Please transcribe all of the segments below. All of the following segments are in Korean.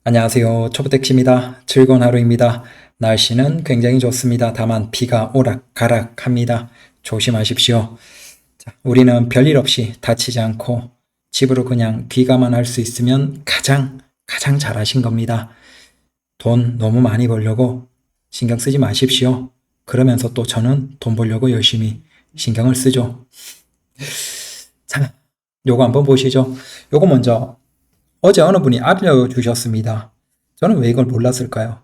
안녕하세요. 초보택시입니다. 즐거운 하루입니다. 날씨는 굉장히 좋습니다. 다만 비가 오락가락합니다. 조심하십시오. 자, 우리는 별일 없이 다치지 않고 집으로 그냥 귀가만 할 수 있으면 가장 잘하신 겁니다. 돈 너무 많이 벌려고 신경 쓰지 마십시오. 그러면서 또 저는 돈 벌려고 열심히 신경을 쓰죠. 자, 요거 한번 보시죠. 요거 먼저 어제 어느 분이 알려주셨습니다. 저는 왜 이걸 몰랐을까요?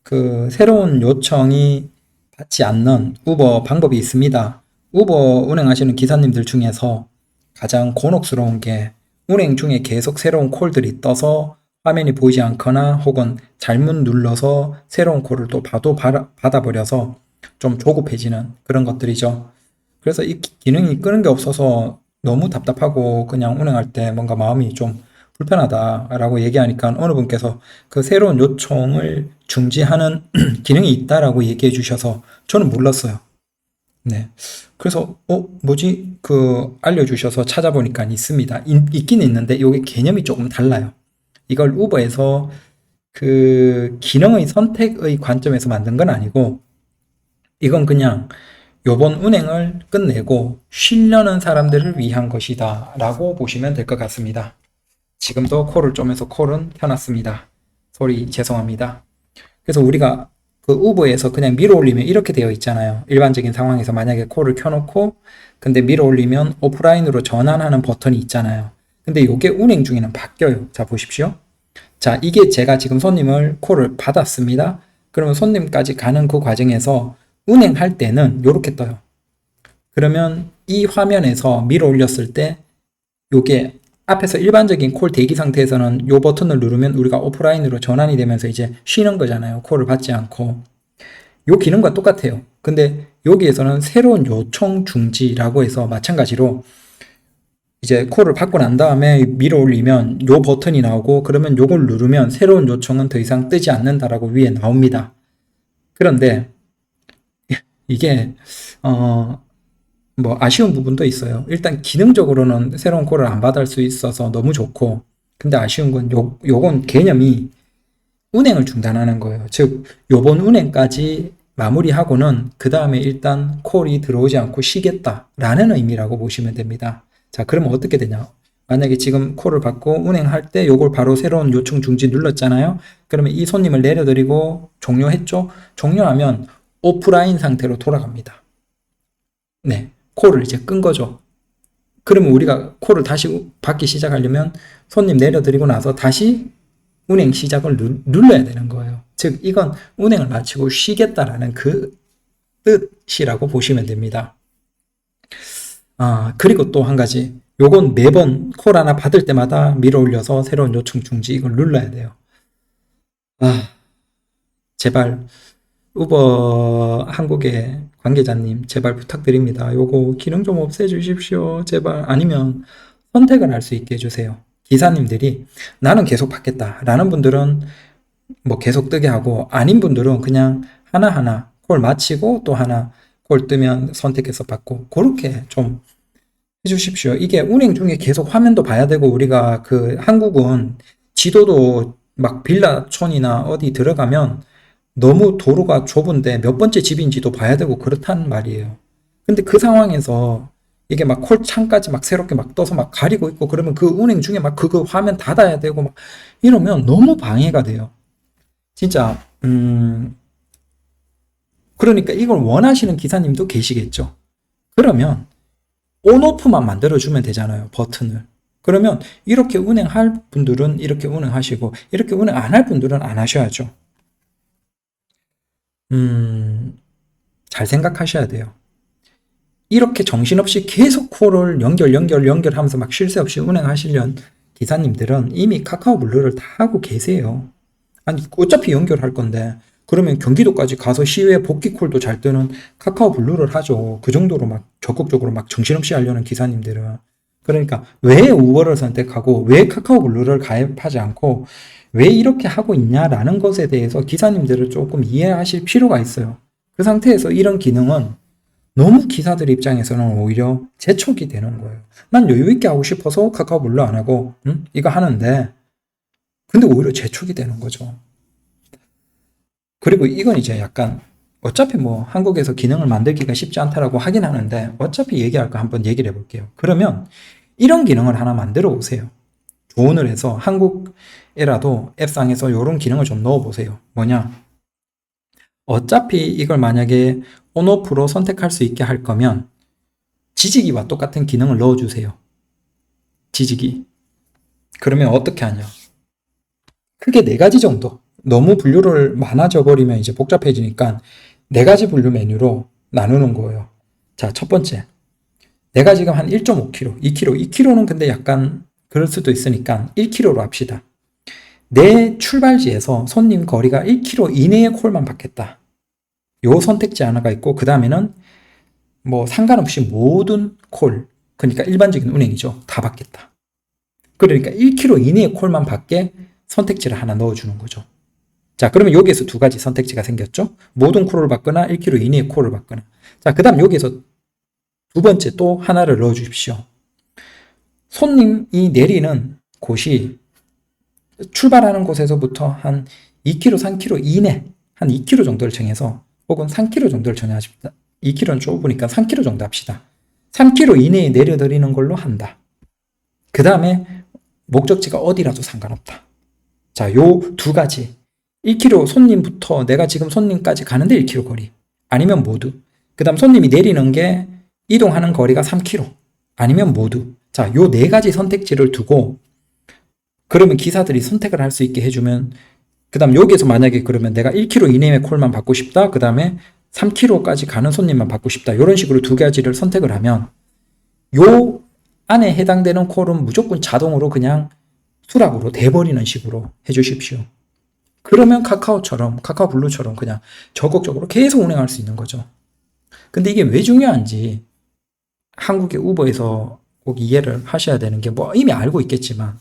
그 새로운 요청이 받지 않는 우버 방법이 있습니다. 우버 운행하시는 기사님들 중에서 가장 곤혹스러운 게 운행 중에 계속 새로운 콜들이 떠서 화면이 보이지 않거나 혹은 잘못 눌러서 새로운 콜을 또 받아버려서 좀 조급해지는 그런 것들이죠. 그래서 이 기능이 끄는 게 없어서 너무 답답하고 그냥 운행할 때 뭔가 마음이 좀 불편하다라고 얘기하니까 어느 분께서 그 새로운 요청을 중지하는 기능이 있다라고 얘기해 주셔서 저는 몰랐어요. 네. 그래서 뭐지? 알려주셔서 찾아보니까 있습니다. 있긴 있는데 이게 개념이 조금 달라요. 이걸 우버에서 그 기능의 선택의 관점에서 만든 건 아니고 이건 그냥 요번 운행을 끝내고 쉬려는 사람들을 위한 것이다 라고 보시면 될 것 같습니다. 지금도 콜을 쪼면서 콜은 켜놨습니다. 소리 죄송합니다. 그래서 우리가 그 우버에서 그냥 밀어 올리면 이렇게 되어 있잖아요. 일반적인 상황에서 만약에 콜을 켜놓고 근데 밀어 올리면 오프라인으로 전환하는 버튼이 있잖아요. 근데 이게 운행 중에는 바뀌어요. 자, 보십시오. 자, 이게 제가 지금 손님을 콜을 받았습니다. 그러면 손님까지 가는 그 과정에서 운행할 때는 이렇게 떠요. 그러면 이 화면에서 밀어 올렸을 때 요게 앞에서 일반적인 콜 대기 상태에서는 요 버튼을 누르면 우리가 오프라인으로 전환이 되면서 이제 쉬는 거잖아요. 콜을 받지 않고. 요 기능과 똑같아요. 근데 여기에서는 새로운 요청 중지라고 해서 마찬가지로 이제 콜을 받고 난 다음에 밀어 올리면 요 버튼이 나오고 그러면 요걸 누르면 새로운 요청은 더 이상 뜨지 않는다라고 위에 나옵니다. 그런데 이게 뭐 아쉬운 부분도 있어요. 일단 기능적으로는 새로운 콜을 안 받을 수 있어서 너무 좋고, 근데 아쉬운 건 요건 개념이 운행을 중단하는 거예요. 즉 요번 운행까지 마무리하고는 그 다음에 일단 콜이 들어오지 않고 쉬겠다라는 의미라고 보시면 됩니다. 자, 그러면 어떻게 되냐? 만약에 지금 콜을 받고 운행할 때 요걸 바로 새로운 요청 중지 눌렀잖아요. 그러면 이 손님을 내려드리고 종료했죠? 종료하면 오프라인 상태로 돌아갑니다. 네. 콜을 이제 끈 거죠. 그러면 우리가 콜을 다시 받기 시작하려면 손님 내려드리고 나서 다시 운행 시작을 눌러야 되는 거예요. 즉 이건 운행을 마치고 쉬겠다라는 그 뜻이라고 보시면 됩니다. 그리고 또 한 가지, 요건 매번 콜 하나 받을 때마다 밀어 올려서 새로운 요청 중지 이걸 눌러야 돼요. 제발 우버 한국의 관계자님 제발 부탁드립니다. 요거 기능 좀 없애주십시오. 제발. 아니면 선택을 할 수 있게 해주세요. 기사님들이 나는 계속 받겠다 라는 분들은 뭐 계속 뜨게 하고, 아닌 분들은 그냥 하나하나 콜 마치고 또 하나 콜 뜨면 선택해서 받고 그렇게 좀 해주십시오. 이게 운행 중에 계속 화면도 봐야 되고, 우리가 그 한국은 지도도 막 빌라촌이나 어디 들어가면 너무 도로가 좁은데 몇 번째 집인지도 봐야 되고 그렇단 말이에요. 근데 그 상황에서 이게 막 콜창까지 막 새롭게 막 떠서 막 가리고 있고 그러면 그 운행 중에 막 그거 화면 닫아야 되고 막 이러면 너무 방해가 돼요. 진짜 그러니까 이걸 원하시는 기사님도 계시겠죠. 그러면 온오프만 만들어주면 되잖아요, 버튼을. 그러면 이렇게 운행할 분들은 이렇게 운행하시고 이렇게 운행 안 할 분들은 안 하셔야죠. 잘 생각하셔야 돼요. 이렇게 정신없이 계속 콜을 연결하면서 막 쉴 새 없이 운행하시려는 기사님들은 이미 카카오 블루를 다 하고 계세요. 아니, 어차피 연결할 건데, 그러면 경기도까지 가서 시외 복귀 콜도 잘 뜨는 카카오 블루를 하죠. 그 정도로 막 적극적으로 막 정신없이 하려는 기사님들은. 그러니까 왜 우버를 선택하고 왜 카카오 블루를 가입하지 않고 왜 이렇게 하고 있냐라는 것에 대해서 기사님들을 조금 이해하실 필요가 있어요. 그 상태에서 이런 기능은 너무 기사들 입장에서는 오히려 재촉이 되는 거예요. 난 여유 있게 하고 싶어서 카카오 블루 안 하고 이거 하는데 근데 오히려 재촉이 되는 거죠. 그리고 이건 이제 약간 어차피 뭐 한국에서 기능을 만들기가 쉽지 않다라고 하긴 하는데 어차피 얘기할 거 한번 얘기를 해볼게요. 그러면 이런 기능을 하나 만들어 보세요. 조언을 해서 한국에라도 앱상에서 이런 기능을 좀 넣어 보세요. 뭐냐? 어차피 이걸 만약에 온오프로 선택할 수 있게 할 거면 지지기와 똑같은 기능을 넣어주세요. 지지기. 그러면 어떻게 하냐? 크게 4가지 정도. 너무 분류를 많아져 버리면 이제 복잡해지니까 4가지 분류 메뉴로 나누는 거예요. 자, 첫 번째. 내가 지금 한 1.5kg, 2kg, 2kg는 근데 약간 그럴 수도 있으니까 1kg로 합시다. 내 출발지에서 손님 거리가 1km 이내의 콜만 받겠다. 요 선택지 하나가 있고 그 다음에는 뭐 상관없이 모든 콜, 그러니까 일반적인 운행이죠. 다 받겠다. 그러니까 1km 이내의 콜만 받게 선택지를 하나 넣어주는 거죠. 자, 그러면 여기에서 2가지 선택지가 생겼죠. 모든 콜을 받거나 1km 이내의 콜을 받거나. 자, 그 다음 여기에서 2번째 또 하나를 넣어주십시오. 손님이 내리는 곳이 출발하는 곳에서부터 한 2km, 3km 이내, 한 2km 정도를 정해서 혹은 3km 정도를 정해줍니다. 2km는 좁으니까 3km 정도 합시다. 3km 이내에 내려드리는 걸로 한다. 그 다음에 목적지가 어디라도 상관없다. 자, 요 2가지. 1km 손님부터 내가 지금 손님까지 가는데 1km 거리. 아니면 모두. 그 다음 손님이 내리는 게 이동하는 거리가 3km. 아니면 모두. 자, 요 4가지 선택지를 두고 그러면 기사들이 선택을 할 수 있게 해주면 그 다음 여기에서 만약에 그러면 내가 1km 이내의 콜만 받고 싶다. 그 다음에 3km까지 가는 손님만 받고 싶다. 이런 식으로 2가지를 선택을 하면 요 안에 해당되는 콜은 무조건 자동으로 그냥 수락으로 돼버리는 식으로 해주십시오. 그러면 카카오처럼, 카카오블루처럼 그냥 적극적으로 계속 운행할 수 있는 거죠. 근데 이게 왜 중요한지 한국의 우버에서 꼭 이해를 하셔야 되는 게 뭐 이미 알고 있겠지만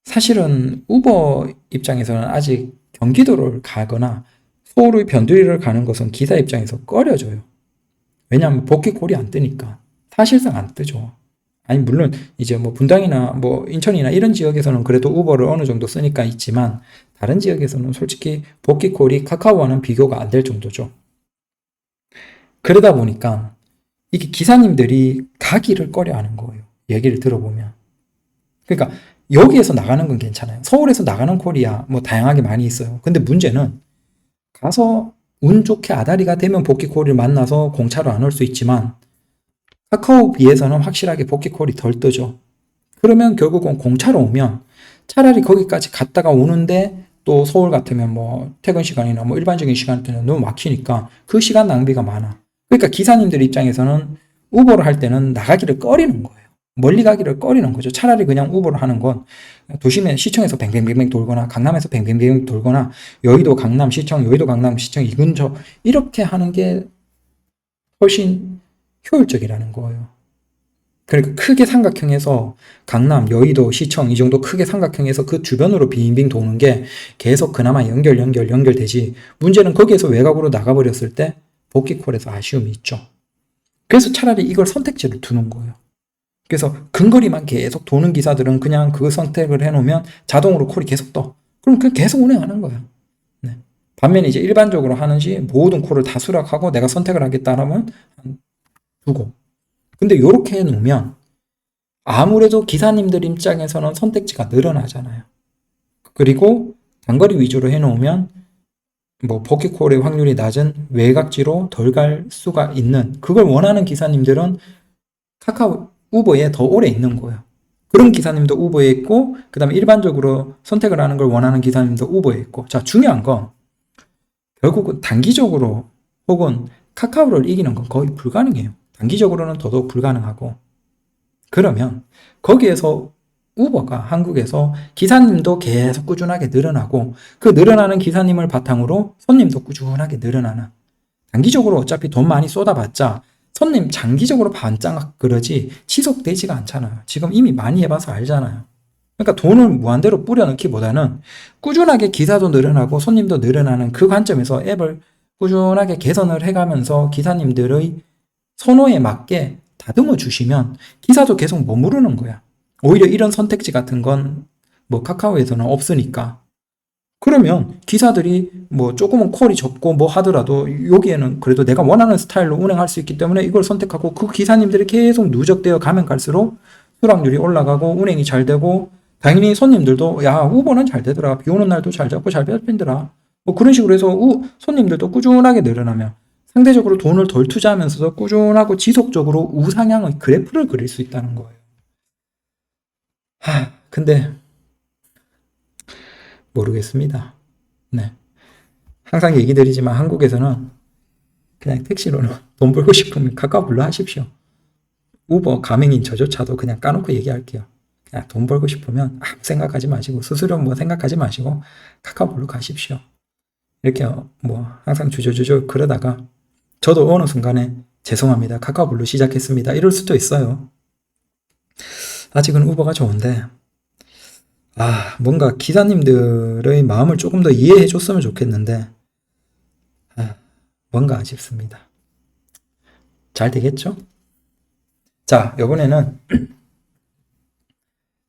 사실은 우버 입장에서는 아직 경기도를 가거나 서울의 변두리를 가는 것은 기사 입장에서 꺼려져요. 왜냐하면 복귀콜이 안 뜨니까. 사실상 안 뜨죠. 아니 물론 이제 뭐 분당이나 뭐 인천이나 이런 지역에서는 그래도 우버를 어느 정도 쓰니까 있지만 다른 지역에서는 솔직히 복귀콜이 카카오와는 비교가 안 될 정도죠. 그러다 보니까 이게 기사님들이 가기를 꺼려하는 거예요. 얘기를 들어보면. 그러니까 여기에서 나가는 건 괜찮아요. 서울에서 나가는 콜이야 뭐 다양하게 많이 있어요. 근데 문제는 가서 운 좋게 아다리가 되면 복귀콜을 만나서 공차로 안 올 수 있지만 카카오 비해서는 확실하게 복귀콜이 덜 뜨죠. 그러면 결국은 공차로 오면 차라리 거기까지 갔다가 오는데 또 서울 같으면 뭐 퇴근 시간이나 뭐 일반적인 시간 때는 너무 막히니까 그 시간 낭비가 많아. 그러니까 기사님들 입장에서는 우버를 할 때는 나가기를 꺼리는 거예요. 멀리 가기를 꺼리는 거죠. 차라리 그냥 우버를 하는 건 도심에 시청에서 뱅뱅뱅뱅 돌거나 강남에서 뱅뱅뱅 돌거나 여의도 강남 시청, 여의도 강남 시청 이 근처 이렇게 하는 게 훨씬 효율적이라는 거예요. 그러니까 크게 삼각형에서 강남, 여의도, 시청 이 정도 크게 삼각형에서 그 주변으로 빙빙 도는 게 계속 그나마 연결되지. 문제는 거기에서 외곽으로 나가버렸을 때 복귀콜에서 아쉬움이 있죠. 그래서 차라리 이걸 선택지를 두는 거예요. 그래서 근거리만 계속 도는 기사들은 그냥 그 선택을 해놓으면 자동으로 콜이 계속 떠. 그럼 그 계속 운행하는 거야. 네. 반면에 이제 일반적으로 하는지 모든 콜을 다 수락하고 내가 선택을 하겠다라면 두고. 근데 이렇게 해놓으면 아무래도 기사님들 입장에서는 선택지가 늘어나잖아요. 그리고 단거리 위주로 해놓으면 뭐 복귀콜의 확률이 낮은 외곽지로 덜 갈 수가 있는 그걸 원하는 기사님들은 카카오 우버에 더 오래 있는 거예요. 그런 기사님도 우버에 있고 그 다음에 일반적으로 선택을 하는 걸 원하는 기사님도 우버에 있고 자 중요한 건 결국은 단기적으로 혹은 카카오를 이기는 건 거의 불가능해요. 단기적으로는 더더욱 불가능하고 그러면 거기에서 우버가 한국에서 기사님도 계속 꾸준하게 늘어나고 그 늘어나는 기사님을 바탕으로 손님도 꾸준하게 늘어나는 단기적으로 어차피 돈 많이 쏟아봤자 손님 장기적으로 반짝 그러지 지속되지가 않잖아요. 지금 이미 많이 해봐서 알잖아요. 그러니까 돈을 무한대로 뿌려넣기보다는 꾸준하게 기사도 늘어나고 손님도 늘어나는 그 관점에서 앱을 꾸준하게 개선을 해가면서 기사님들의 선호에 맞게 다듬어 주시면 기사도 계속 머무르는 거야. 오히려 이런 선택지 같은 건 뭐 카카오에서는 없으니까. 그러면 기사들이 뭐 조금은 콜이 적고 뭐 하더라도 여기에는 그래도 내가 원하는 스타일로 운행할 수 있기 때문에 이걸 선택하고 그 기사님들이 계속 누적되어 가면 갈수록 수락률이 올라가고 운행이 잘 되고 당연히 손님들도 야 우버는 잘 되더라. 비 오는 날도 잘 잡고 잘 잡힌더라. 뭐 그런 식으로 해서 손님들도 꾸준하게 늘어나면 상대적으로 돈을 덜 투자하면서도 꾸준하고 지속적으로 우상향의 그래프를 그릴 수 있다는 거예요. 근데 모르겠습니다. 네. 항상 얘기 드리지만 한국에서는 그냥 택시로는 돈 벌고 싶으면 카카오블루 하십시오. 우버 가맹인 저조차도 그냥 까놓고 얘기할게요. 그냥 돈 벌고 싶으면 아무 생각하지 마시고 수수료 뭐 생각하지 마시고 카카오블루 가십시오. 이렇게 뭐 항상 주저주저 그러다가 저도 어느 순간에 죄송합니다. 카카오블루 시작했습니다. 이럴 수도 있어요. 아직은 우버가 좋은데 뭔가 기사님들의 마음을 조금 더 이해해 줬으면 좋겠는데 뭔가 아쉽습니다. 잘 되겠죠? 자, 이번에는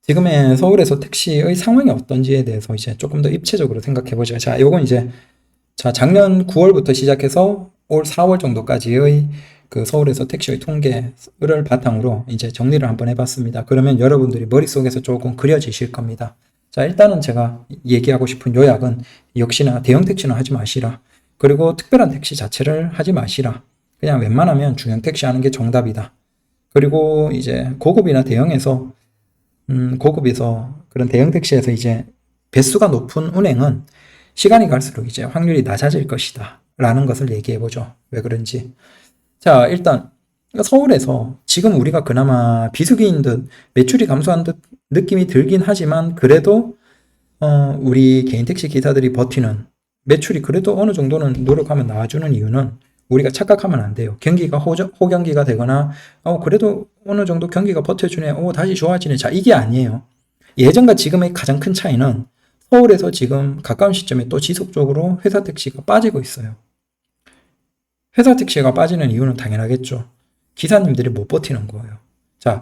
지금의 서울에서 택시의 상황이 어떤지에 대해서 이제 조금 더 입체적으로 생각해 보죠. 자, 요건 이제 작년 9월부터 시작해서 올 4월 정도까지의 그 서울에서 택시의 통계를 바탕으로 이제 정리를 한번 해봤습니다. 그러면 여러분들이 머릿속에서 조금 그려지실 겁니다. 자, 일단은 제가 얘기하고 싶은 요약은 역시나 대형 택시는 하지 마시라. 그리고 특별한 택시 자체를 하지 마시라. 그냥 웬만하면 중형 택시 하는 게 정답이다. 그리고 이제 고급이나 대형에서 고급에서 그런 대형 택시에서 이제 배수가 높은 운행은 시간이 갈수록 이제 확률이 낮아질 것이다. 라는 것을 얘기해 보죠. 왜 그런지. 자, 일단 서울에서 지금 우리가 그나마 비수기인 듯 매출이 감소한 듯 느낌이 들긴 하지만 그래도 우리 개인 택시 기사들이 버티는 매출이 그래도 어느 정도는 노력하면 나와주는 이유는 우리가 착각하면 안 돼요. 경기가 호경기가 되거나 그래도 어느 정도 경기가 버텨주네. 다시 좋아지네. 자, 이게 아니에요. 예전과 지금의 가장 큰 차이는 서울에서 지금 가까운 시점에 또 지속적으로 회사 택시가 빠지고 있어요. 회사 택시가 빠지는 이유는 당연하겠죠. 기사님들이 못 버티는 거예요. 자,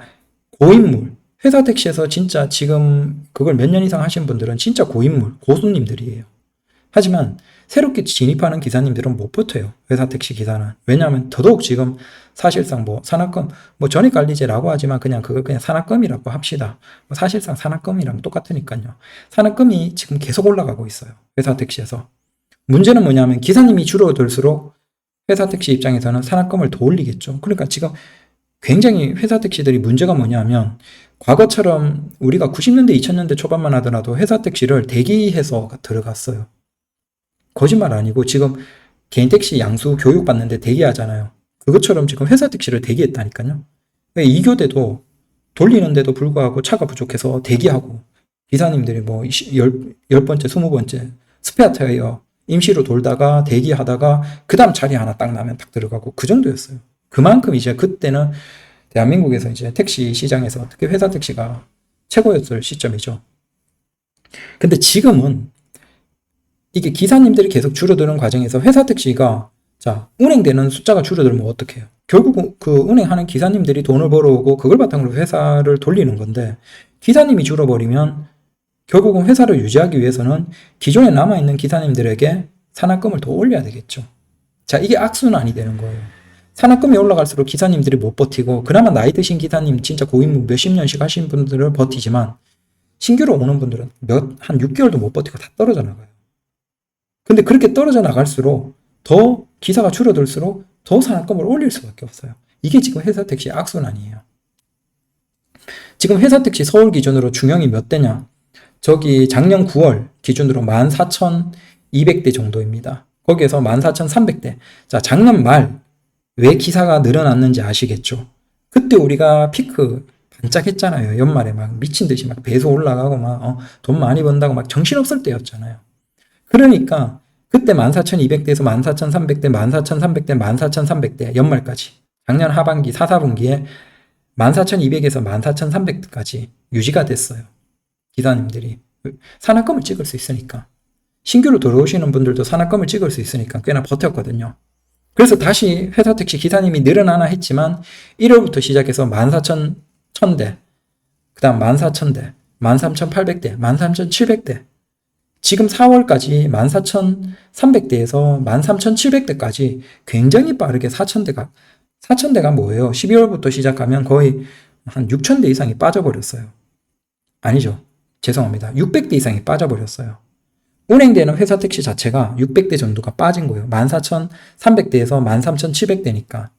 고인물. 회사 택시에서 진짜 지금 그걸 몇 년 이상 하신 분들은 진짜 고인물, 고수님들이에요. 하지만 새롭게 진입하는 기사님들은 못 버텨요. 회사 택시 기사는. 왜냐하면 더더욱 지금 사실상 뭐 산악금, 뭐 전입관리제라고 하지만 그냥 그걸 그냥 산악금이라고 합시다. 사실상 산악금이랑 똑같으니까요. 산악금이 지금 계속 올라가고 있어요. 회사 택시에서. 문제는 뭐냐면 기사님이 줄어들수록 회사 택시 입장에서는 산악금을 더 올리겠죠. 그러니까 지금 굉장히 회사 택시들이 문제가 뭐냐면 과거처럼 우리가 90년대, 2000년대 초반만 하더라도 회사 택시를 대기해서 들어갔어요. 거짓말 아니고 지금 개인 택시 양수 교육 받는데 대기하잖아요. 그것처럼 지금 회사 택시를 대기했다니까요. 2교대도 돌리는데도 불구하고 차가 부족해서 대기하고 기사님들이 뭐 10번째, 20번째 스페어 타이어 임시로 돌다가 대기하다가 그 다음 자리 하나 딱 나면 딱 들어가고 그 정도였어요. 그만큼 이제 그때는 대한민국에서 이제 택시 시장에서 특히 회사 택시가 최고였을 시점이죠. 근데 지금은 이게 기사님들이 계속 줄어드는 과정에서 회사 택시가 운행되는 숫자가 줄어들면 어떡해요? 결국 그 운행하는 기사님들이 돈을 벌어오고 그걸 바탕으로 회사를 돌리는 건데 기사님이 줄어버리면 결국은 회사를 유지하기 위해서는 기존에 남아있는 기사님들에게 산악금을 더 올려야 되겠죠. 자, 이게 악순환이 되는 거예요. 산악금이 올라갈수록 기사님들이 못 버티고 그나마 나이 드신 기사님 진짜 고인물 몇십 년씩 하신 분들은 버티지만 신규로 오는 분들은 한 6개월도 못 버티고 다 떨어져 나가요. 근데 그렇게 떨어져 나갈수록 더 기사가 줄어들수록 더 산악금을 올릴 수밖에 없어요. 이게 지금 회사 택시의 악순환이에요. 지금 회사 택시 서울 기준으로 중형이 몇 대냐? 저기 작년 9월 기준으로 14,200대 정도입니다. 거기에서 14,300대. 자, 작년 말 왜 기사가 늘어났는지 아시겠죠? 그때 우리가 피크 반짝했잖아요. 연말에 막 미친 듯이 막 배수 올라가고 막 돈 많이 번다고 막 정신없을 때였잖아요. 그러니까 그때 14,200대에서 14,300대, 14,300대, 14,300대 연말까지 작년 하반기 4, 4분기에 14,200에서 14,300까지 유지가 됐어요. 기사님들이 산악금을 찍을 수 있으니까 신규로 들어오시는 분들도 산악금을 찍을 수 있으니까 꽤나 버텼거든요. 그래서 다시 회사 택시 기사님이 늘어나나 했지만 1월부터 시작해서 14,100대 그 다음 14,000대 13,800대, 13,700대. 지금 4월까지 14,300대에서 13,700대까지 굉장히 빠르게 4,000대가 뭐예요? 12월부터 시작하면 거의 한 6,000대 이상이 빠져버렸어요. 아니죠. 죄송합니다. 600대 이상이 빠져버렸어요. 운행되는 회사 택시 자체가 600대 정도가 빠진 거예요. 14,300대에서 13,700대니까.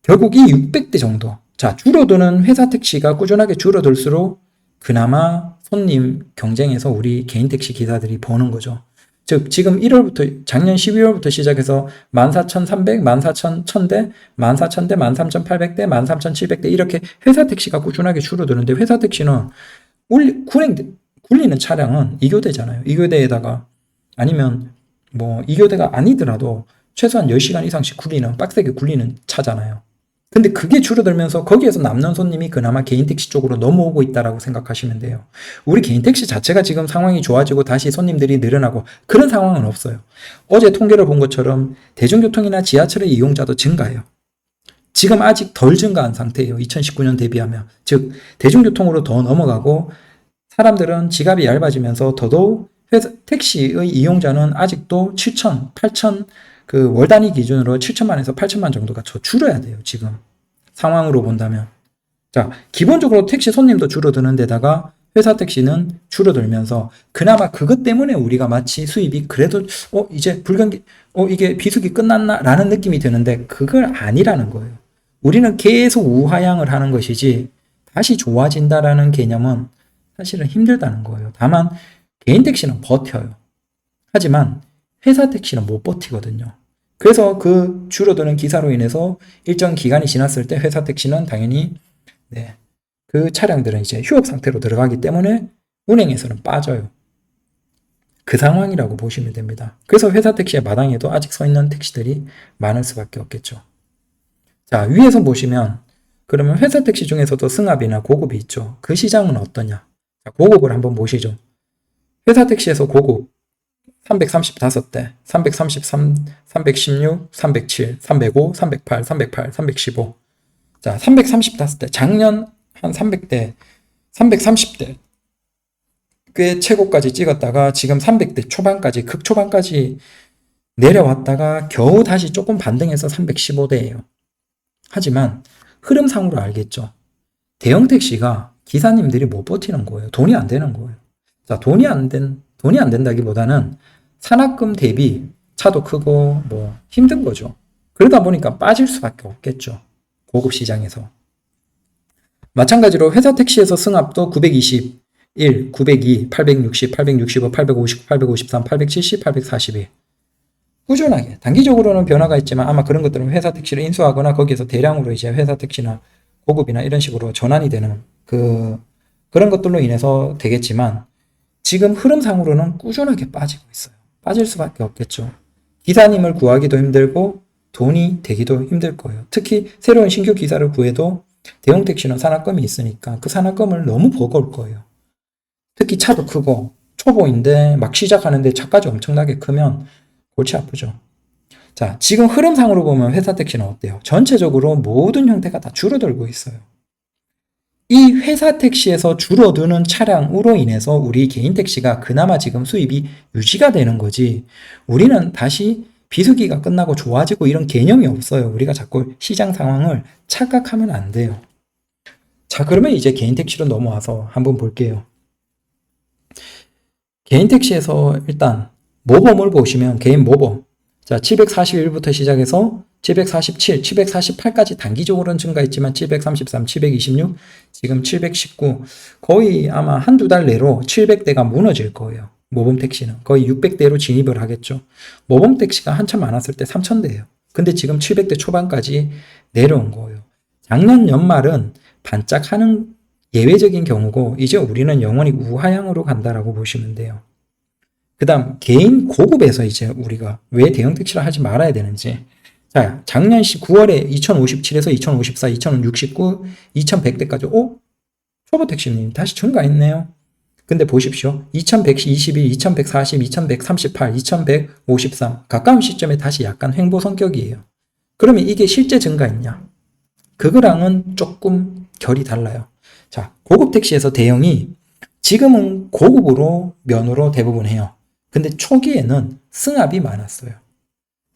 결국 이 600대 정도. 자, 줄어드는 회사 택시가 꾸준하게 줄어들수록 그나마 손님 경쟁에서 우리 개인 택시 기사들이 버는 거죠. 즉, 지금 1월부터, 작년 12월부터 시작해서 14,300, 14,100대, 14,000대, 13,800대, 13,700대 이렇게 회사 택시가 꾸준하게 줄어드는데 회사 택시는 굴리는 차량은 2교대잖아요. 2교대에다가 아니면 뭐 2교대가 아니더라도 최소한 10시간 이상씩 빡세게 굴리는 차잖아요. 근데 그게 줄어들면서 거기에서 남는 손님이 그나마 개인 택시 쪽으로 넘어오고 있다라고 생각하시면 돼요. 우리 개인 택시 자체가 지금 상황이 좋아지고 다시 손님들이 늘어나고 그런 상황은 없어요. 어제 통계를 본 것처럼 대중교통이나 지하철의 이용자도 증가해요. 지금 아직 덜 증가한 상태예요. 2019년 대비하면. 즉 대중교통으로 더 넘어가고 사람들은 지갑이 얇아지면서 더더욱 택시의 이용자는 아직도 7천, 8천 그 월 단위 기준으로 7천만에서 8천만 정도가 더 줄어야 돼요. 지금 상황으로 본다면. 자, 기본적으로 택시 손님도 줄어드는 데다가 회사 택시는 줄어들면서 그나마 그것 때문에 우리가 마치 수입이 그래도 이제 이게 비수기 끝났나 라는 느낌이 드는데 그걸 아니라는 거예요. 우리는 계속 우하향을 하는 것이지 다시 좋아진다라는 개념은 사실은 힘들다는 거예요. 다만 개인 택시는 버텨요. 하지만 회사 택시는 못 버티거든요. 그래서 그 줄어드는 기사로 인해서 일정 기간이 지났을 때 회사 택시는 당연히 그 차량들은 이제 휴업 상태로 들어가기 때문에 운행에서는 빠져요. 그 상황이라고 보시면 됩니다. 그래서 회사 택시의 마당에도 아직 서 있는 택시들이 많을 수밖에 없겠죠. 자, 위에서 보시면 그러면 회사 택시 중에서도 승합이나 고급이 있죠. 그 시장은 어떠냐? 자, 고급을 한번 보시죠. 회사 택시에서 고급 335대, 333, 316, 307, 305, 308, 308, 315. 자, 335대. 작년 한 300대, 330대. 꽤 최고까지 찍었다가 지금 300대 초반까지, 극초반까지 내려왔다가 겨우 다시 조금 반등해서 315대예요. 하지만 흐름상으로 알겠죠. 대형 택시가 기사님들이 못 버티는 거예요. 돈이 안 되는 거예요. 자, 돈이 안 된다기보다는 산학금 대비 차도 크고 뭐 힘든 거죠. 그러다 보니까 빠질 수밖에 없겠죠. 고급 시장에서. 마찬가지로 회사 택시에서 승합도 921, 902, 860, 865, 850, 853, 870, 842. 꾸준하게 단기적으로는 변화가 있지만 아마 그런 것들은 회사 택시를 인수하거나 거기에서 대량으로 이제 회사 택시나 고급이나 이런 식으로 전환이 되는 그런 것들로 인해서 되겠지만 지금 흐름상으로는 꾸준하게 빠지고 있어요. 빠질 수밖에 없겠죠. 기사님을 구하기도 힘들고 돈이 되기도 힘들 거예요. 특히 새로운 신규 기사를 구해도 대형 택시는 산학금이 있으니까 그 산학금을 너무 버거울 거예요. 특히 차도 크고 초보인데 막 시작하는데 차까지 엄청나게 크면 골치 아프죠. 자, 지금 흐름상으로 보면 회사 택시는 어때요? 전체적으로 모든 형태가 다 줄어들고 있어요. 이 회사 택시에서 줄어드는 차량으로 인해서 우리 개인 택시가 그나마 지금 수입이 유지가 되는 거지 우리는 다시 비수기가 끝나고 좋아지고 이런 개념이 없어요. 우리가 자꾸 시장 상황을 착각하면 안 돼요. 자, 그러면 이제 개인 택시로 넘어와서 한번 볼게요. 개인 택시에서 일단 모범을 보시면 개인 모범. 자, 741부터 시작해서 747, 748까지 단기적으로는 증가했지만 733, 726, 지금 719 거의 아마 한두 달 내로 700대가 무너질 거예요. 모범 택시는 거의 600대로 진입을 하겠죠. 모범 택시가 한참 많았을 때 3000대예요. 근데 지금 700대 초반까지 내려온 거예요. 작년 연말은 반짝하는 예외적인 경우고 이제 우리는 영원히 우하향으로 간다라고 보시면 돼요. 그 다음 개인 고급에서 이제 우리가 왜 대형 택시를 하지 말아야 되는지. 자, 작년 9월에 2057에서 2054, 2069, 2100대까지 초보 택시님 다시 증가했네요. 근데 보십시오. 2121, 2140, 2138, 2153 가까운 시점에 다시 약간 횡보 성격이에요. 그러면 이게 실제 증가했냐? 그거랑은 조금 결이 달라요. 자, 고급 택시에서 대형이 지금은 고급으로 면허로 대부분 해요. 근데 초기에는 승합이 많았어요.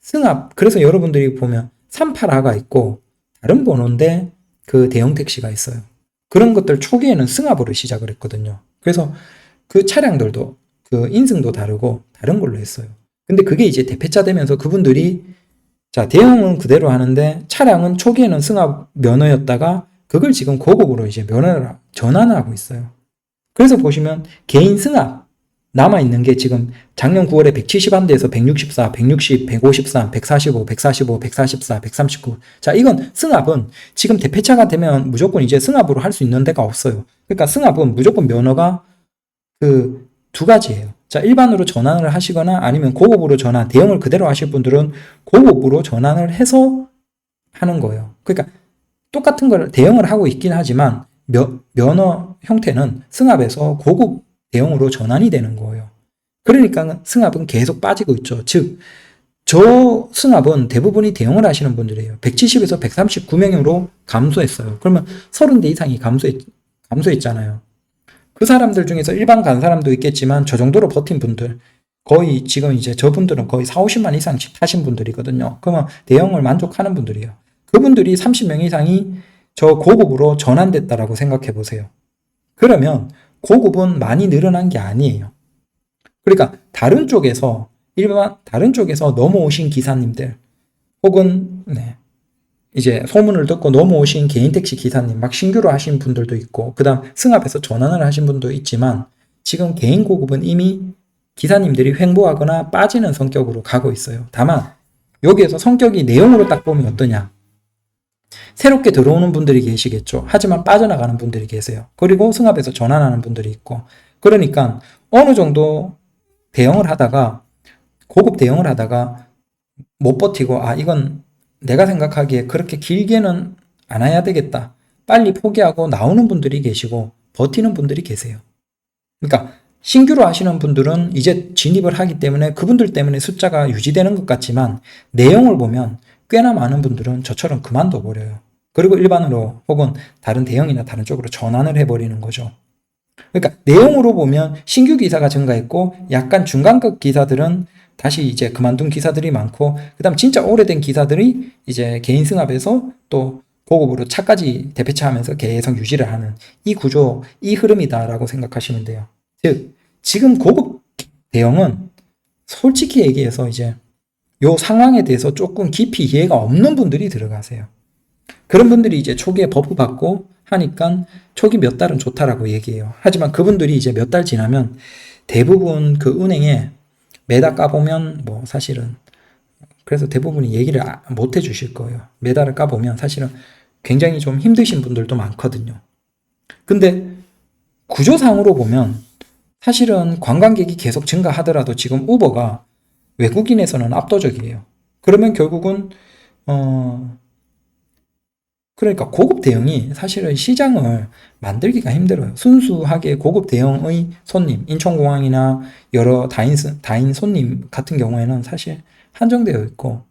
승합, 그래서 여러분들이 보면 38R가 있고 다른 번호인데 그 대형 택시가 있어요. 그런 것들 초기에는 승합으로 시작을 했거든요. 그래서 그 차량들도 그 인승도 다르고 다른 걸로 했어요. 근데 그게 이제 대폐차 되면서 그분들이 자, 대형은 그대로 하는데 차량은 초기에는 승합 면허였다가 그걸 지금 고급으로 이제 면허를 전환하고 있어요. 그래서 보시면 개인 승합 남아있는 게 지금 작년 9월에 170한대에서 164, 160, 153, 145, 145, 144, 139. 자, 이건 승합은 지금 대폐차가 되면 무조건 이제 승합으로 할 수 있는 데가 없어요. 그러니까 승합은 무조건 면허가 그 두 가지예요. 자, 일반으로 전환을 하시거나 아니면 고급으로 전환, 대형을 그대로 하실 분들은 고급으로 전환을 해서 하는 거예요. 그러니까 똑같은 걸 대형을 하고 있긴 하지만 면허 형태는 승합에서 고급 대형으로 전환이 되는 거예요. 그러니까 승합은 계속 빠지고 있죠. 즉, 저 승합은 대부분이 대형을 하시는 분들이에요. 170에서 139명으로 감소했어요. 그러면 30대 이상이 감소했잖아요. 그 사람들 중에서 일반 간 사람도 있겠지만 저 정도로 버틴 분들 거의 지금 이제 저분들은 거의 4, 50만 이상씩 타신 분들이거든요. 그러면 대형을 만족하는 분들이에요. 그분들이 30명 이상이 저 고급으로 전환됐다라고 생각해 보세요. 그러면 고급은 많이 늘어난 게 아니에요. 그러니까 다른 쪽에서 넘어오신 기사님들 혹은 이제 소문을 듣고 넘어오신 개인 택시 기사님, 막 신규로 하신 분들도 있고, 그 다음 승합해서 전환을 하신 분도 있지만, 지금 개인 고급은 이미 기사님들이 횡보하거나 빠지는 성격으로 가고 있어요. 다만, 여기에서 성격이 내용으로 딱 보면 어떠냐. 새롭게 들어오는 분들이 계시겠죠. 하지만 빠져나가는 분들이 계세요. 그리고 승합해서 전환하는 분들이 있고. 그러니까 어느 정도 대형을 하다가, 고급 대형을 하다가 못 버티고, 아, 이건 내가 생각하기에 그렇게 길게는 안 해야 되겠다. 빨리 포기하고 나오는 분들이 계시고 버티는 분들이 계세요. 그러니까 신규로 하시는 분들은 이제 진입을 하기 때문에 그분들 때문에 숫자가 유지되는 것 같지만 내용을 보면 꽤나 많은 분들은 저처럼 그만둬 버려요. 그리고 일반으로 혹은 다른 대형이나 다른 쪽으로 전환을 해버리는 거죠. 그러니까 내용으로 보면 신규 기사가 증가했고 약간 중간급 기사들은 다시 이제 그만둔 기사들이 많고 그다음 진짜 오래된 기사들이 이제 개인 승합에서 또 고급으로 차까지 대폐차하면서 계속 유지를 하는 이 구조, 이 흐름이다라고 생각하시면 돼요. 즉 지금 고급 대형은 솔직히 얘기해서 이제 요 상황에 대해서 조금 깊이 이해가 없는 분들이 들어가세요. 그런 분들이 이제 초기에 버프 받고 하니까 초기 몇 달은 좋다라고 얘기해요. 하지만 그분들이 이제 몇 달 지나면 대부분 그 은행에 매달 까보면 뭐 사실은 그래서 대부분이 얘기를 못 해주실 거예요. 매달을 까보면 사실은 굉장히 좀 힘드신 분들도 많거든요. 근데 구조상으로 보면 사실은 관광객이 계속 증가하더라도 지금 우버가 외국인에서는 압도적이에요. 그러면 결국은 그러니까 고급 대형이 사실은 시장을 만들기가 힘들어요. 순수하게 고급 대형의 손님, 인천공항이나 여러 다인 손님 같은 경우에는 사실 한정되어 있고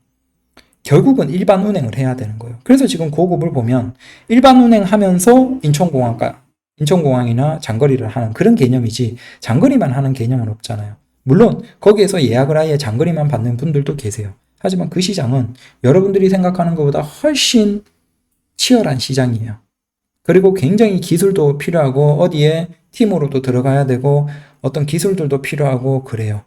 결국은 일반 운행을 해야 되는 거예요. 그래서 지금 고급을 보면 일반 운행하면서 인천공항이나 장거리를 하는 그런 개념이지 장거리만 하는 개념은 없잖아요. 물론 거기에서 예약을 아예 장거리만 받는 분들도 계세요. 하지만 그 시장은 여러분들이 생각하는 것보다 훨씬 치열한 시장이에요. 그리고 굉장히 기술도 필요하고 어디에 팀으로도 들어가야 되고 어떤 기술들도 필요하고 그래요.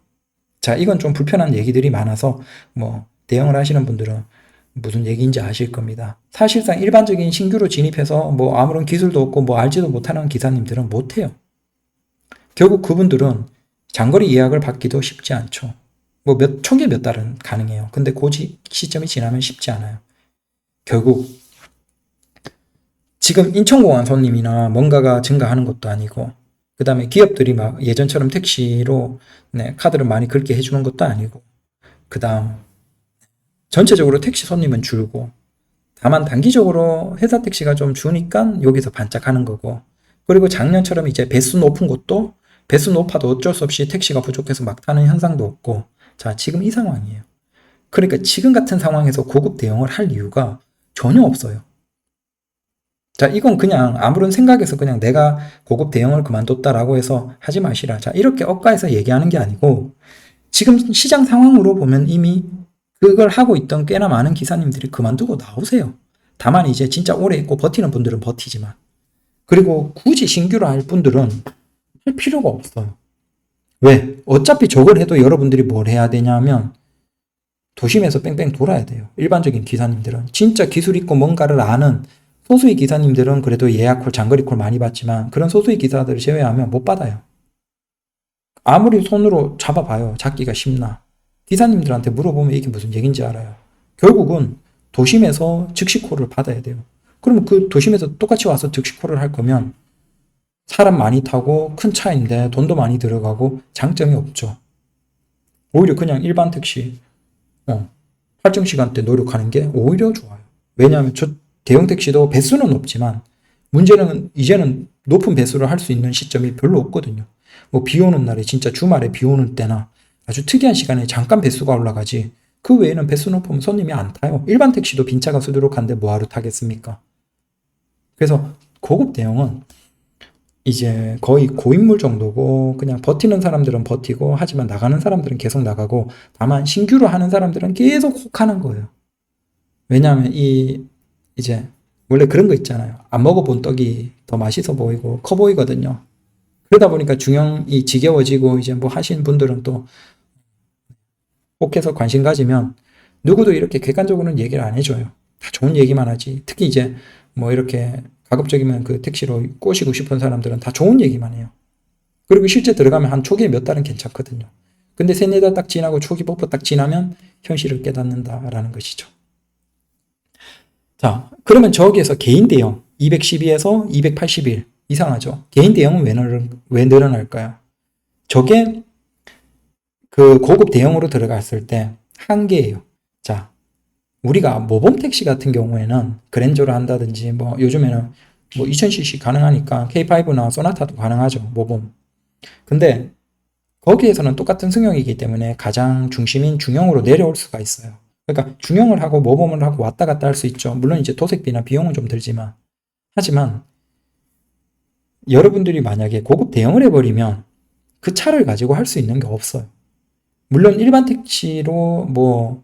자, 이건 좀 불편한 얘기들이 많아서 뭐 대형을 하시는 분들은 무슨 얘기인지 아실 겁니다. 사실상 일반적인 신규로 진입해서 뭐 아무런 기술도 없고 뭐 알지도 못하는 기사님들은 못해요. 결국 그분들은 장거리 예약을 받기도 쉽지 않죠. 뭐 초기 몇 달은 가능해요. 근데 그 시점이 지나면 쉽지 않아요. 결국 지금 인천공항 손님이나 뭔가가 증가하는 것도 아니고 그 다음에 기업들이 막 예전처럼 택시로 카드를 많이 긁게 해주는 것도 아니고 그 다음 전체적으로 택시 손님은 줄고 다만 단기적으로 회사 택시가 좀 주니까 여기서 반짝하는 거고 그리고 작년처럼 이제 배수 높은 곳도 배수 높아도 어쩔 수 없이 택시가 부족해서 막 타는 현상도 없고 자 지금 이 상황이에요. 그러니까 지금 같은 상황에서 고급 대형을 할 이유가 전혀 없어요. 자, 이건 그냥 아무런 생각에서 그냥 내가 고급 대형을 그만뒀다라고 해서 하지 마시라. 자, 이렇게 억가해서 얘기하는 게 아니고 지금 시장 상황으로 보면 이미 그걸 하고 있던 꽤나 많은 기사님들이 그만두고 나오세요. 다만 이제 진짜 오래 있고 버티는 분들은 버티지만. 그리고 굳이 신규로 할 분들은 할 필요가 없어요. 왜? 어차피 저걸 해도 여러분들이 뭘 해야 되냐면 도심에서 뺑뺑 돌아야 돼요. 일반적인 기사님들은. 진짜 기술 있고 뭔가를 아는 소수의 기사님들은 그래도 예약콜, 장거리콜 많이 받지만 그런 소수의 기사들을 제외하면 못 받아요. 아무리 손으로 잡아봐요. 잡기가 쉽나. 기사님들한테 물어보면 이게 무슨 얘기인지 알아요. 결국은 도심에서 즉시콜을 받아야 돼요. 그러면 그 도심에서 똑같이 와서 즉시콜을 할 거면 사람 많이 타고 큰 차인데 돈도 많이 들어가고 장점이 없죠. 오히려 그냥 일반 택시 할증 시간대 노력하는 게 오히려 좋아요. 왜냐하면 저 대형 택시도 배수는 없지만 문제는 이제는 높은 배수를 할 수 있는 시점이 별로 없거든요. 뭐 비 오는 날에 진짜 주말에 비 오는 때나 아주 특이한 시간에 잠깐 배수가 올라가지 그 외에는 배수 높으면 손님이 안 타요. 일반 택시도 빈차가 수두룩한데 뭐하러 타겠습니까? 그래서 고급 대형은 이제 거의 고인물 정도고 그냥 버티는 사람들은 버티고 하지만 나가는 사람들은 계속 나가고 다만 신규로 하는 사람들은 계속 혹하는 거예요. 왜냐하면 이제 원래 그런 거 있잖아요. 안 먹어본 떡이 더 맛있어 보이고 커 보이거든요. 그러다 보니까 중형이 지겨워지고 이제 뭐 하신 분들은 또 혹해서 관심 가지면 누구도 이렇게 객관적으로는 얘기를 안 해줘요. 다 좋은 얘기만 하지. 특히 이제 뭐 이렇게 가급적이면 그 택시로 꼬시고 싶은 사람들은 다 좋은 얘기만 해요. 그리고 실제 들어가면 한 초기에 몇 달은 괜찮거든요. 근데 세네 달 딱 지나고 초기 버프 딱 지나면 현실을 깨닫는다라는 것이죠. 자, 그러면 저기에서 개인 대형 212에서 281 이상하죠. 개인 대형은 왜 늘어날까요? 저게 그 고급 대형으로 들어갔을 때 한계예요. 자, 우리가 모범 택시 같은 경우에는 그랜저를 한다든지 뭐 요즘에는 뭐 2000cc 가능하니까 K5나 소나타도 가능하죠. 모범. 근데 거기에서는 똑같은 승용이기 때문에 가장 중심인 중형으로 내려올 수가 있어요. 그러니까 중형을 하고 모범을 하고 왔다 갔다 할 수 있죠. 물론 이제 도색비나 비용은 좀 들지만. 하지만 여러분들이 만약에 고급 대형을 해버리면 그 차를 가지고 할 수 있는 게 없어요. 물론 일반 택시로 뭐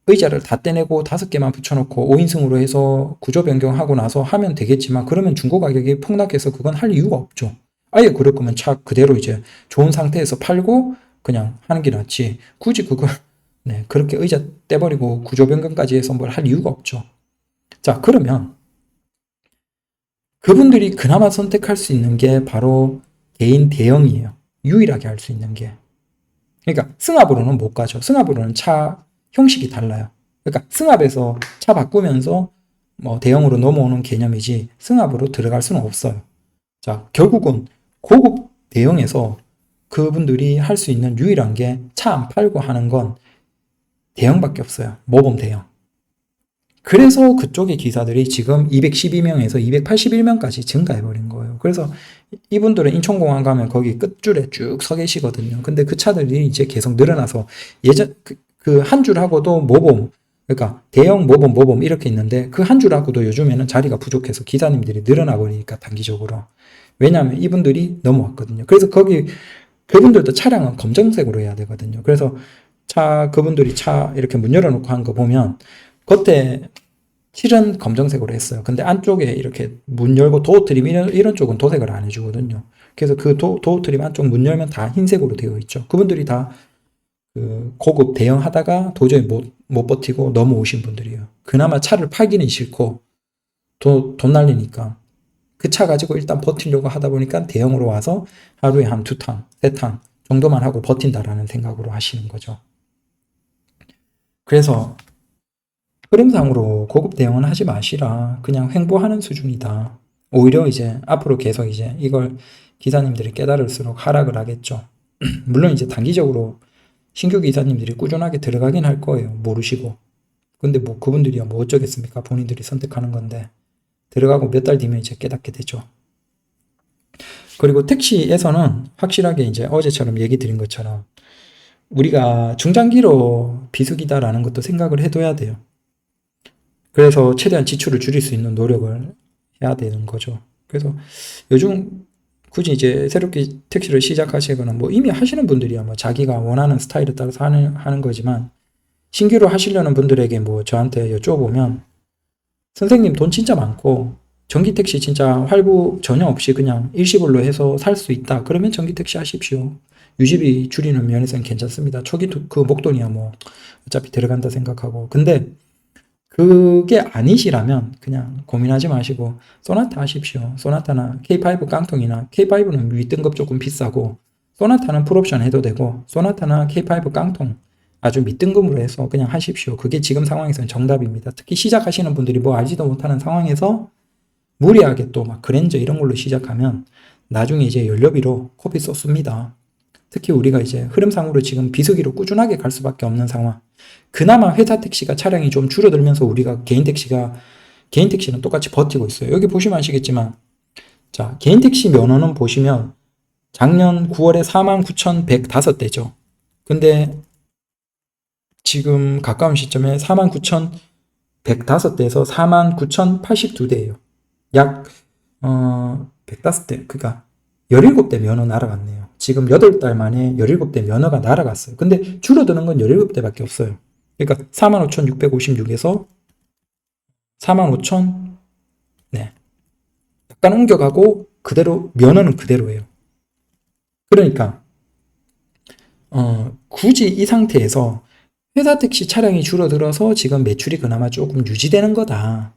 의자를 다 떼내고 5개만 붙여놓고 5인승으로 해서 구조 변경하고 나서 하면 되겠지만 그러면 중고 가격이 폭락해서 그건 할 이유가 없죠. 아예 그럴 거면 차 그대로 이제 좋은 상태에서 팔고 그냥 하는 게 낫지. 굳이 그걸 그렇게 의자 떼버리고 구조 변경까지 해서 뭘 할 이유가 없죠. 자, 그러면 그분들이 그나마 선택할 수 있는 게 바로 개인 대형이에요. 유일하게 할 수 있는 게. 그러니까 승합으로는 못 가죠. 승합으로는 차 형식이 달라요. 그러니까 승합에서 차 바꾸면서 뭐 대형으로 넘어오는 개념이지 승합으로 들어갈 수는 없어요. 자, 결국은 고급 대형에서 그분들이 할 수 있는 유일한 게 차 안 팔고 하는 건 대형밖에 없어요. 모범 대형. 그래서 그쪽의 기사들이 지금 212명에서 281명까지 증가해버린 거예요. 그래서 이분들은 인천공항 가면 거기 끝줄에 쭉 서 계시거든요. 근데 그 차들이 이제 계속 늘어나서 예전 그 한 줄하고도 모범, 그러니까 대형 모범 이렇게 있는데 그 한 줄하고도 요즘에는 자리가 부족해서 기사님들이 늘어나 버리니까 단기적으로. 왜냐하면 이분들이 넘어왔거든요. 그래서 그분들도 차량은 검정색으로 해야 되거든요. 그래서 그분들이 차 이렇게 문 열어놓고 한 거 보면 겉에 실은 검정색으로 했어요. 근데 안쪽에 이렇게 문 열고 도어 트림 이런 쪽은 도색을 안 해주거든요. 그래서 그 도어 트림 안쪽 문 열면 다 흰색으로 되어 있죠. 그분들이 다 그 고급 대형 하다가 도저히 못 버티고 넘어오신 분들이에요. 그나마 차를 팔기는 싫고 돈 날리니까 그 차 가지고 일단 버티려고 하다 보니까 대형으로 와서 하루에 한 2탕, 3탕 정도만 하고 버틴다라는 생각으로 하시는 거죠. 그래서 흐름상으로 고급 대형은 하지 마시라. 그냥 횡보하는 수준이다. 오히려 이제 앞으로 계속 이제 이걸 기사님들이 깨달을수록 하락을 하겠죠. 물론 이제 단기적으로 신규 기사님들이 꾸준하게 들어가긴 할 거예요. 모르시고. 근데 뭐 그분들이야 뭐 어쩌겠습니까? 본인들이 선택하는 건데 들어가고 몇 달 뒤면 이제 깨닫게 되죠. 그리고 택시에서는 확실하게 이제 어제처럼 얘기 드린 것처럼 우리가 중장기로 비수기다라는 것도 생각을 해둬야 돼요. 그래서 최대한 지출을 줄일 수 있는 노력을 해야 되는 거죠. 그래서 요즘 굳이 이제 새롭게 택시를 시작하시거나 뭐 이미 하시는 분들이야 뭐 자기가 원하는 스타일에 따라서 하는 거지만, 신규로 하시려는 분들에게 뭐 저한테 여쭤보면 선생님 돈 진짜 많고 전기 택시 진짜 할부 전혀 없이 그냥 일시불로 해서 살 수 있다. 그러면 전기 택시 하십시오. 유지비 줄이는 면에서는 괜찮습니다. 초기 그 목돈이야 뭐 어차피 들어간다 생각하고. 근데 그게 아니시라면 그냥 고민하지 마시고 소나타 하십시오. 소나타나 K5 깡통이나, K5는 윗등급 조금 비싸고 소나타는 풀옵션 해도 되고, 소나타나 K5 깡통 아주 밑등급으로 해서 그냥 하십시오. 그게 지금 상황에서는 정답입니다. 특히 시작하시는 분들이 뭐 알지도 못하는 상황에서 무리하게 또 막 그랜저 이런 걸로 시작하면 나중에 이제 연료비로 코피 쏟습니다. 특히 우리가 이제 흐름상으로 지금 비수기로 꾸준하게 갈 수밖에 없는 상황. 그나마 회사 택시가 차량이 좀 줄어들면서 우리가 개인 택시는 똑같이 버티고 있어요. 여기 보시면 아시겠지만, 자, 개인 택시 면허는 보시면 작년 9월에 49,105대죠. 근데 지금 가까운 시점에 49,105대에서 49,082대예요. 약 105대, 그러니까 17대 면허 날아갔네요. 지금 8달 만에 17대 면허가 날아갔어요. 근데 줄어드는 건 17대밖에 없어요. 그러니까 45,656에서 45,000, 네. 약간 옮겨가고 그대로 면허는 그대로예요. 그러니까 굳이 이 상태에서 회사 택시 차량이 줄어들어서 지금 매출이 그나마 조금 유지되는 거다.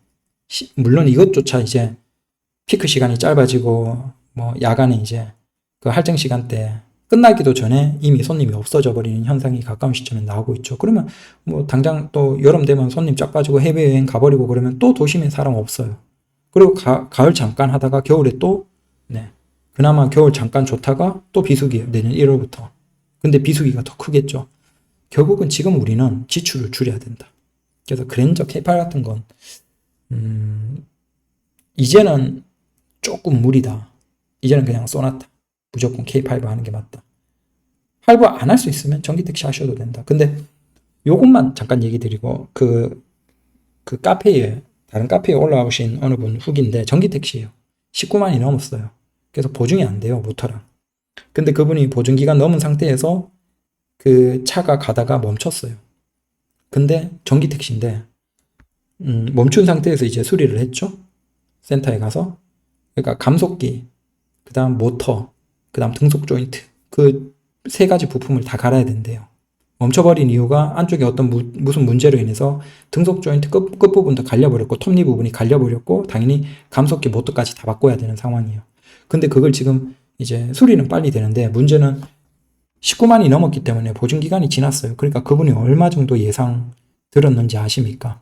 물론 이것조차 이제 피크 시간이 짧아지고 뭐 야간에 이제 그 할증 시간대 끝나기도 전에 이미 손님이 없어져 버리는 현상이 가까운 시점에 나오고 있죠. 그러면 뭐 당장 또 여름 되면 손님 쫙 빠지고 해외여행 가버리고 그러면 또 도심에 사람 없어요. 그리고 가을 잠깐 하다가 겨울에 또, 네, 그나마 겨울 잠깐 좋다가 또 비수기예요. 내년 1월부터. 근데 비수기가 더 크겠죠. 결국은 지금 우리는 지출을 줄여야 된다. 그래서 그랜저 K8 같은 건 이제는 조금 무리다. 이제는 그냥 소나타 무조건 K5 하는 게 맞다. 할부 안 할 수 있으면 전기 택시 하셔도 된다. 근데 요것만 잠깐 얘기 드리고, 그 카페에, 다른 카페에 올라오신 어느 분 후기인데 전기 택시예요. 19만이 넘었어요. 그래서 보증이 안 돼요, 모터랑. 근데 그분이 보증기간 넘은 상태에서 그 차가 가다가 멈췄어요. 근데 전기 택시인데 멈춘 상태에서 이제 수리를 했죠. 센터에 가서. 그러니까 감속기, 그 다음 모터, 그 다음 등속 조인트, 그 세 가지 부품을 다 갈아야 된대요. 멈춰버린 이유가 안쪽에 어떤 무슨 문제로 인해서 등속 조인트 끝부분도 갈려버렸고 톱니 부분이 갈려버렸고 당연히 감속기 모터까지 다 바꿔야 되는 상황이에요. 근데 그걸 지금 이제 수리는 빨리 되는데 문제는 19만이 넘었기 때문에 보증기간이 지났어요. 그러니까 그분이 얼마 정도 예상 들었는지 아십니까?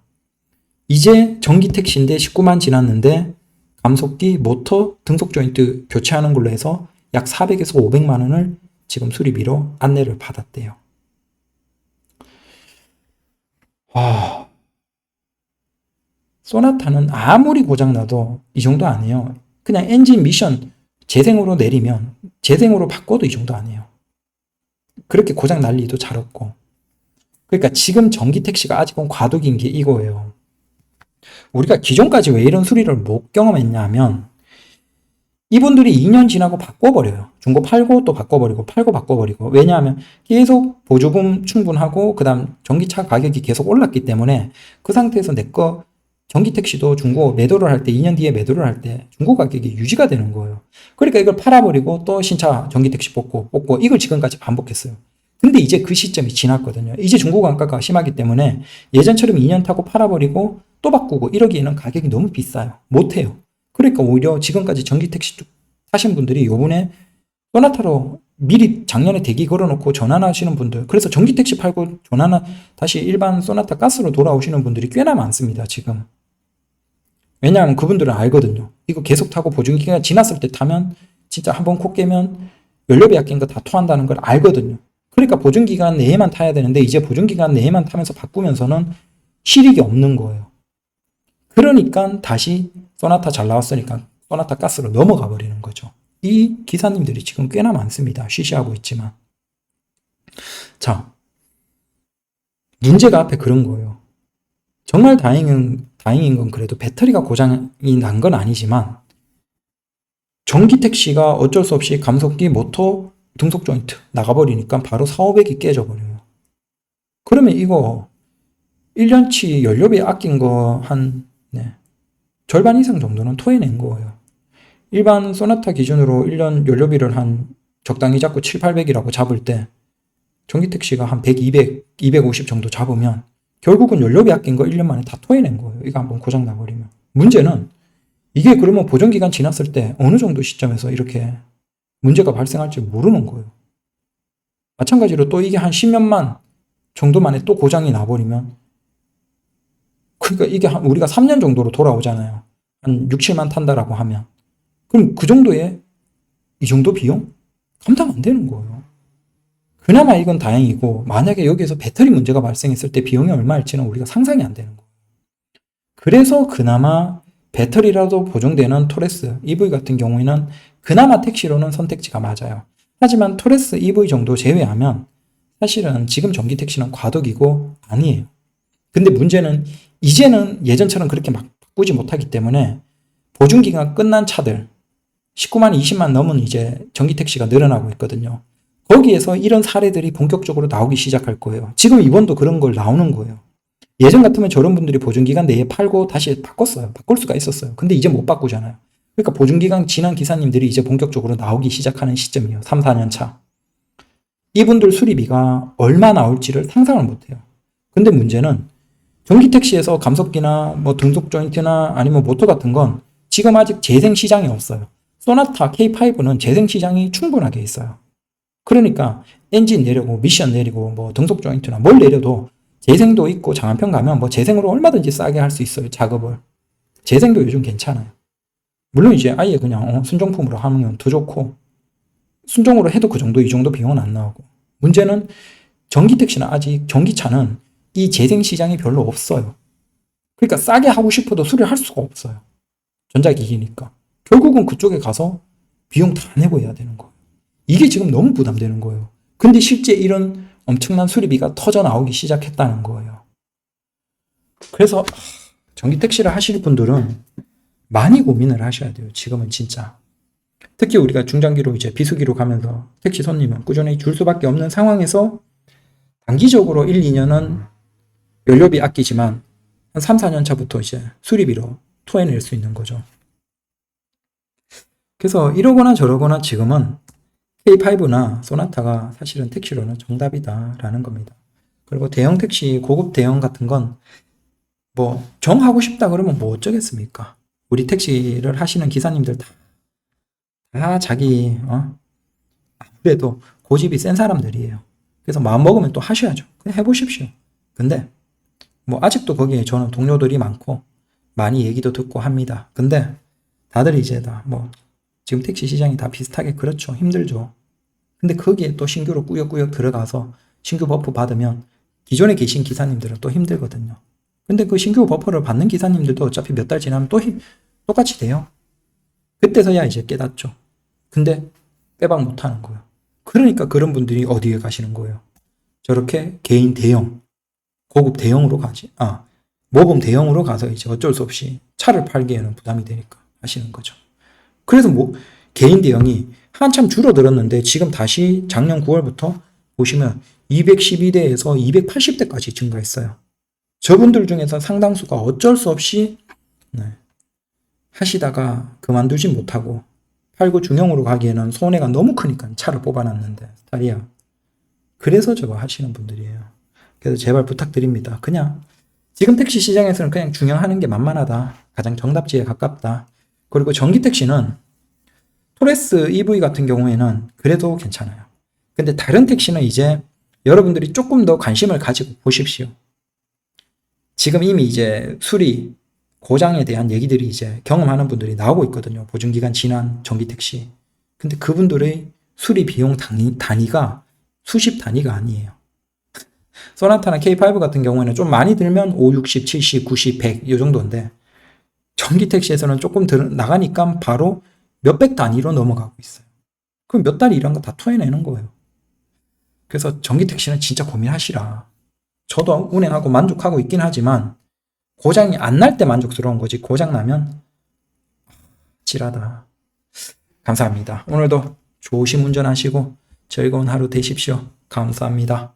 이제 전기 택시인데 19만 지났는데 감속기, 모터, 등속 조인트 교체하는 걸로 해서 약 400에서 500만 원을 지금 수리비로 안내를 받았대요. 와, 소나타는 아무리 고장나도 이 정도 아니에요. 그냥 엔진 미션 재생으로 내리면, 재생으로 바꿔도 이 정도 아니에요. 그렇게 고장 날 리도 잘 없고. 그러니까 지금 전기 택시가 아직은 과도기인 게 이거예요. 우리가 기존까지 왜 이런 수리를 못 경험했냐면 이분들이 2년 지나고 바꿔버려요. 중고 팔고 또 바꿔버리고 팔고 바꿔버리고. 왜냐하면 계속 보조금 충분하고 그 다음 전기차 가격이 계속 올랐기 때문에 그 상태에서 내 거 전기 택시도 중고 매도를 할 때 2년 뒤에 매도를 할 때 중고 가격이 유지가 되는 거예요. 그러니까 이걸 팔아버리고 또 신차 전기 택시 뽑고 이걸 지금까지 반복했어요. 근데 이제 그 시점이 지났거든요. 이제 중고 단가가 심하기 때문에 예전처럼 2년 타고 팔아버리고 또 바꾸고 이러기에는 가격이 너무 비싸요. 못해요. 그러니까 오히려 지금까지 전기 택시 타신 분들이 요번에 소나타로 미리 작년에 대기 걸어놓고 전환하시는 분들, 그래서 전기 택시 팔고 전환 다시 일반 소나타 가스로 돌아오시는 분들이 꽤나 많습니다, 지금. 왜냐하면 그분들은 알거든요. 이거 계속 타고 보증기간 지났을 때 타면 진짜 한번 코 깨면 연료비 아낀 거 다 토한다는 걸 알거든요. 그러니까 보증기간 내에만 타야 되는데 이제 보증기간 내에만 타면서 바꾸면서는 실익이 없는 거예요. 그러니까 다시 소나타 잘 나왔으니까 소나타 가스로 넘어가 버리는 거죠. 이 기사님들이 지금 꽤나 많습니다. 쉬쉬하고 있지만. 자, 문제가 앞에 그런 거예요. 정말 다행인 건 그래도 배터리가 고장이 난 건 아니지만 전기 택시가 어쩔 수 없이 감속기, 모터, 등속 조인트 나가버리니까 바로 4,500이 깨져버려요. 그러면 이거 1년치 연료비 아낀 거 한 절반 이상 정도는 토해낸 거예요. 일반 소나타 기준으로 1년 연료비를 한 적당히 잡고 7, 800이라고 잡을 때 전기 택시가 한 100, 200, 250 정도 잡으면 결국은 연료비 아낀 거 1년 만에 다 토해낸 거예요. 이거 한번 고장 나버리면. 문제는 이게 그러면 보정기간 지났을 때 어느 정도 시점에서 이렇게 문제가 발생할지 모르는 거예요. 마찬가지로 또 이게 한 10년만 정도 만에 또 고장이 나버리면 그러니까 이게 우리가 3년 정도로 돌아오잖아요. 한 6, 7만 탄다라고 하면 그럼 그 정도의 이 정도 비용? 감당 안 되는 거예요. 그나마 이건 다행이고 만약에 여기에서 배터리 문제가 발생했을 때 비용이 얼마일지는 우리가 상상이 안 되는 거예요. 그래서 그나마 배터리라도 보정되는 토레스 EV 같은 경우에는 그나마 택시로는 선택지가 맞아요. 하지만 토레스 EV 정도 제외하면 사실은 지금 전기 택시는 과도기고 아니에요. 근데 문제는 이제는 예전처럼 그렇게 막 바꾸지 못하기 때문에 보증기간 끝난 차들 19만, 20만 넘은 이제 전기 택시가 늘어나고 있거든요. 거기에서 이런 사례들이 본격적으로 나오기 시작할 거예요. 지금 이번도 그런 걸 나오는 거예요. 예전 같으면 저런 분들이 보증기간 내에 팔고 다시 바꿨어요. 바꿀 수가 있었어요. 근데 이제 못 바꾸잖아요. 그러니까 보증기간 지난 기사님들이 이제 본격적으로 나오기 시작하는 시점이에요. 3, 4년 차. 이분들 수리비가 얼마 나올지를 상상을 못해요. 근데 문제는 전기 택시에서 감속기나 뭐 등속 조인트나 아니면 모터 같은 건 지금 아직 재생 시장이 없어요. 소나타 K5는 재생 시장이 충분하게 있어요. 그러니까 엔진 내리고 미션 내리고 뭐 등속 조인트나 뭘 내려도 재생도 있고 장안평 가면 뭐 재생으로 얼마든지 싸게 할 수 있어요. 작업을. 재생도 요즘 괜찮아요. 물론 이제 아예 그냥 순정품으로 하면 더 좋고 순정으로 해도 그 정도 이 정도 비용은 안 나오고 문제는 전기 택시는 아직 전기차는 이 재생 시장이 별로 없어요. 그러니까 싸게 하고 싶어도 수리를 할 수가 없어요. 전자기기니까. 결국은 그쪽에 가서 비용 다 내고 해야 되는 거예요. 이게 지금 너무 부담되는 거예요. 근데 실제 이런 엄청난 수리비가 터져 나오기 시작했다는 거예요. 그래서 전기 택시를 하실 분들은 많이 고민을 하셔야 돼요. 지금은 진짜. 특히 우리가 중장기로 이제 비수기로 가면서 택시 손님은 꾸준히 줄 수밖에 없는 상황에서 단기적으로 1, 2년은 연료비 아끼지만 한 3, 4년 차부터 이제 수리비로 토해낼 수 있는 거죠. 그래서 이러거나 저러거나 지금은 K5나 소나타가 사실은 택시로는 정답이다라는 겁니다. 그리고 대형 택시, 고급 대형 같은 건 뭐 정하고 싶다 그러면 뭐 어쩌겠습니까? 우리 택시를 하시는 기사님들 다 자기 아무래도 고집이 센 사람들이에요. 그래서 마음 먹으면 또 하셔야죠. 그냥 해보십시오. 근데 뭐 아직도 거기에 저는 동료들이 많고 많이 얘기도 듣고 합니다. 근데 다들 이제 다 뭐 지금 택시 시장이 다 비슷하게 그렇죠. 힘들죠. 근데 거기에 또 신규로 꾸역꾸역 들어가서 신규 버프 받으면 기존에 계신 기사님들은 또 힘들거든요. 근데 그 신규 버프를 받는 기사님들도 어차피 몇 달 지나면 또 똑같이 돼요. 그때서야 이제 깨닫죠. 근데 빼박 못하는 거예요. 그러니까 그런 분들이 어디에 가시는 거예요? 저렇게 개인 대형, 고급 대형으로 모범 대형으로 가서 이제 어쩔 수 없이 차를 팔기에는 부담이 되니까 하시는 거죠. 그래서 뭐 개인 대형이 한참 줄어들었는데 지금 다시 작년 9월부터 보시면 212대에서 280대까지 증가했어요. 저분들 중에서 상당수가 어쩔 수 없이 하시다가 그만두지 못하고 팔고 중형으로 가기에는 손해가 너무 크니까 차를 뽑아놨는데 스타리아. 그래서 저거 하시는 분들이에요. 그래서 제발 부탁드립니다. 그냥 지금 택시 시장에서는 그냥 중형하는 게 만만하다. 가장 정답지에 가깝다. 그리고 전기 택시는 토레스 EV 같은 경우에는 그래도 괜찮아요. 근데 다른 택시는 이제 여러분들이 조금 더 관심을 가지고 보십시오. 지금 이미 이제 수리, 고장에 대한 얘기들이 이제 경험하는 분들이 나오고 있거든요. 보증기간 지난 전기 택시. 근데 그분들의 수리 비용 단위가 수십 단위가 아니에요. 소나타나 K5 같은 경우에는 좀 많이 들면 5, 60, 70, 90, 100 이 정도인데 전기 택시에서는 조금 나가니까 바로 몇백 단위로 넘어가고 있어요. 그럼 몇 달이 이런 거 다 토해내는 거예요. 그래서 전기 택시는 진짜 고민하시라. 저도 운행하고 만족하고 있긴 하지만 고장이 안 날 때 만족스러운 거지. 고장 나면 찌라다. 감사합니다. 오늘도 조심 운전하시고 즐거운 하루 되십시오. 감사합니다.